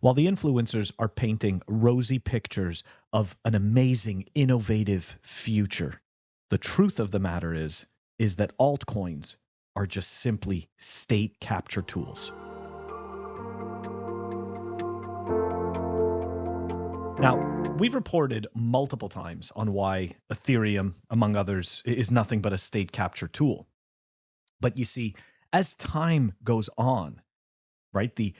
While the influencers are painting rosy pictures of an amazing, innovative future, the truth of the matter is that altcoins are just simply state capture tools. Now, we've reported multiple times on why Ethereum, among others, is nothing but a state capture tool. But you see, as time goes on, right, the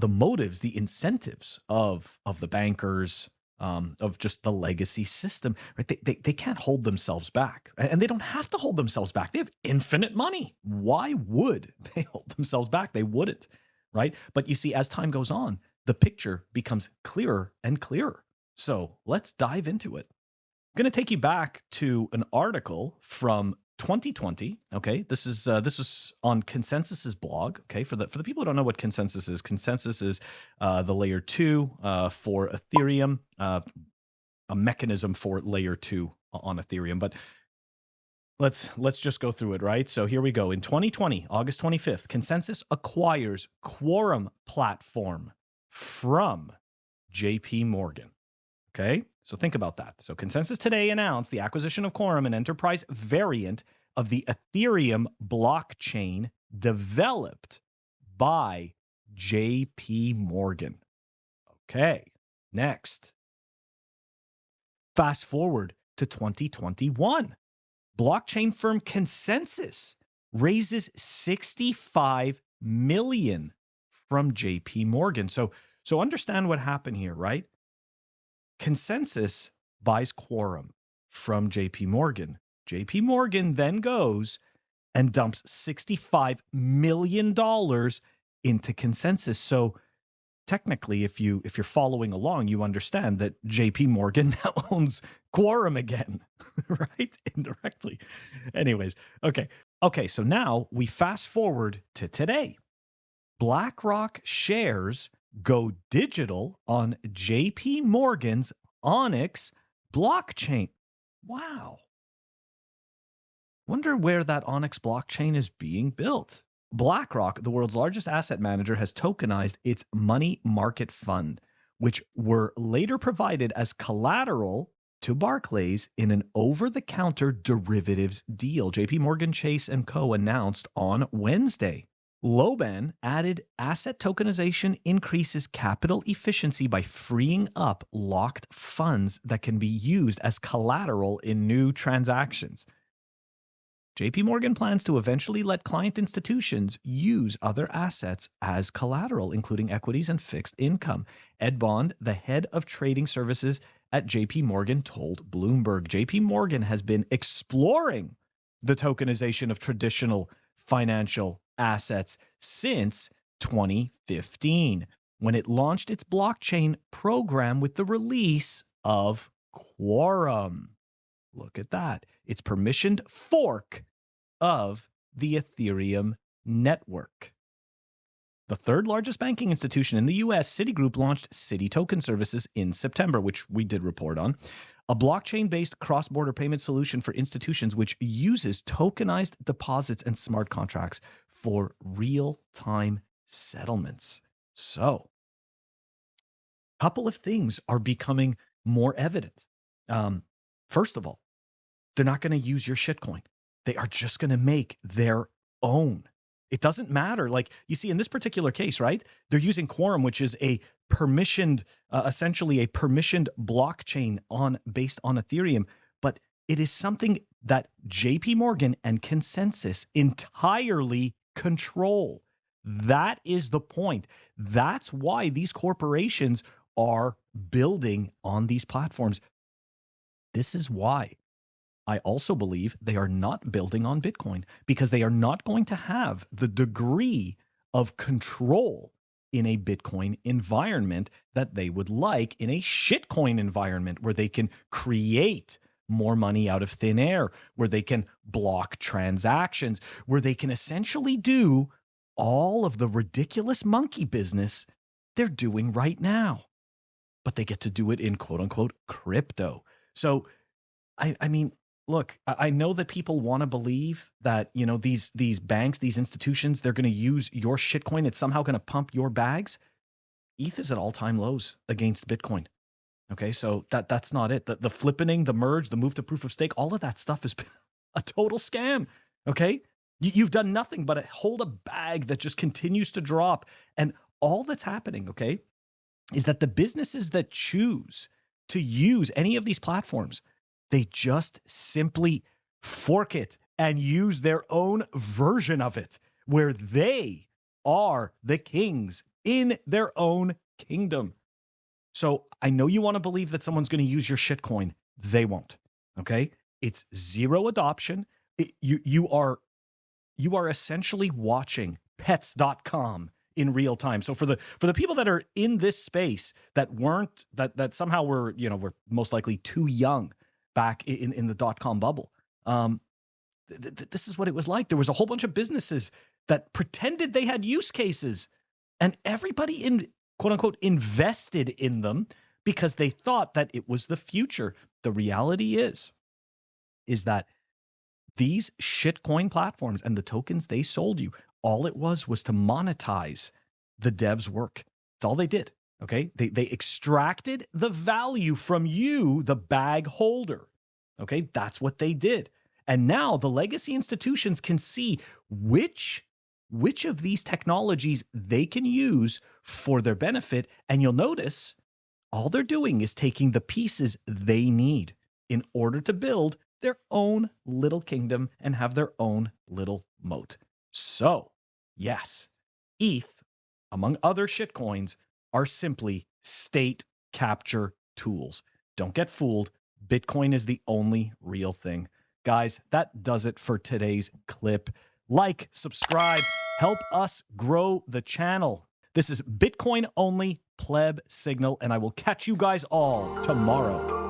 motives, the incentives of the bankers, of just the legacy system, right? They can't hold themselves back, and they don't have to hold themselves back. They have infinite money. Why would they hold themselves back? They wouldn't, right? But you see, as time goes on, the picture becomes clearer and clearer. So let's dive into it. I'm going to take you back to an article from 2020. Okay, this is on Consensus's blog. Okay, for the people who don't know what Consensus is the layer 2 for Ethereum, a mechanism for layer 2 on Ethereum. But let's just go through it, right? So here we go. In 2020, August 25th, Consensus acquires Quorum platform from JP Morgan. Okay, so think about that. So Consensus today announced the acquisition of Quorum, an enterprise variant of the Ethereum blockchain developed by JP Morgan. Okay, next. Fast forward to 2021. Blockchain firm Consensus raises $65 million from JP Morgan. So understand what happened here, right? Consensus buys Quorum from JP Morgan. JP Morgan then goes and dumps $65 million into Consensus. So technically, if you're following along, you understand that JP Morgan now owns Quorum again, right? Indirectly. Anyways, okay, so now we fast forward to today. BlackRock shares go digital on JP Morgan's Onyx blockchain. Wow. Wonder where that Onyx blockchain is being built. BlackRock, the world's largest asset manager, has tokenized its money market fund, which were later provided as collateral to Barclays in an over-the-counter derivatives deal. JP Morgan Chase & Co. announced on Wednesday. Loban added asset tokenization increases capital efficiency by freeing up locked funds that can be used as collateral in new transactions. JP Morgan plans to eventually let client institutions use other assets as collateral, including equities and fixed income. Ed Bond, the head of trading services at JP Morgan, told Bloomberg. JP Morgan has been exploring the tokenization of traditional financial assets since 2015, when it launched its blockchain program with the release of Quorum. Look at that. It's permissioned fork of the Ethereum network. The third largest banking institution in the US, Citigroup, launched Citi Token Services in September, which we did report on, a blockchain-based cross-border payment solution for institutions which uses tokenized deposits and smart contracts for real-time settlements. So, a couple of things are becoming more evident. First of all, they're not going to use your shitcoin. They are just going to make their own. It doesn't matter. Like you see in this particular case, right? They're using Quorum, which is a permissioned, essentially a permissioned blockchain based on Ethereum. But it is something that JP Morgan and Consensus entirely control. That is the point. That's why these corporations are building on these platforms. This is why I also believe they are not building on Bitcoin, because they are not going to have the degree of control in a Bitcoin environment that they would like in a shitcoin environment, where they can create more money out of thin air, where they can block transactions, where they can essentially do all of the ridiculous monkey business they're doing right now. But they get to do it in quote unquote crypto. So, I mean, look, I know that people want to believe that, you know, these banks, these institutions, they're going to use your shitcoin. It's somehow going to pump your bags. ETH is at all-time lows against Bitcoin. Okay, so that's not it. The flippening, the merge, the move to proof of stake, all of that stuff has been a total scam. Okay, you've done nothing but hold a bag that just continues to drop, and all that's happening, okay, is that the businesses that choose to use any of these platforms, they just simply fork it and use their own version of it, where they are the kings in their own kingdom. So I know you want to believe that someone's going to use your shitcoin. They won't. Okay, it's zero adoption. You are essentially watching pets.com in real time. So for the people that are in this space that weren't that somehow were most likely too young back in the .com bubble, this is what it was like. There was a whole bunch of businesses that pretended they had use cases, and everybody in quote unquote invested in them because they thought that it was the future. The reality is that these shitcoin platforms and the tokens they sold you, all it was to monetize the devs' work. That's all they did. Okay, they extracted the value from you, the bag holder. Okay, that's what they did. And now the legacy institutions can see which of these technologies they can use for their benefit. And you'll notice all they're doing is taking the pieces they need in order to build their own little kingdom and have their own little moat. So, yes, ETH, among other shitcoins, are simply state capture tools. Don't get fooled. Bitcoin is the only real thing. Guys, that does it for today's clip. Like, subscribe, help us grow the channel. This is Bitcoin only Pleb Signal, and I will catch you guys all tomorrow.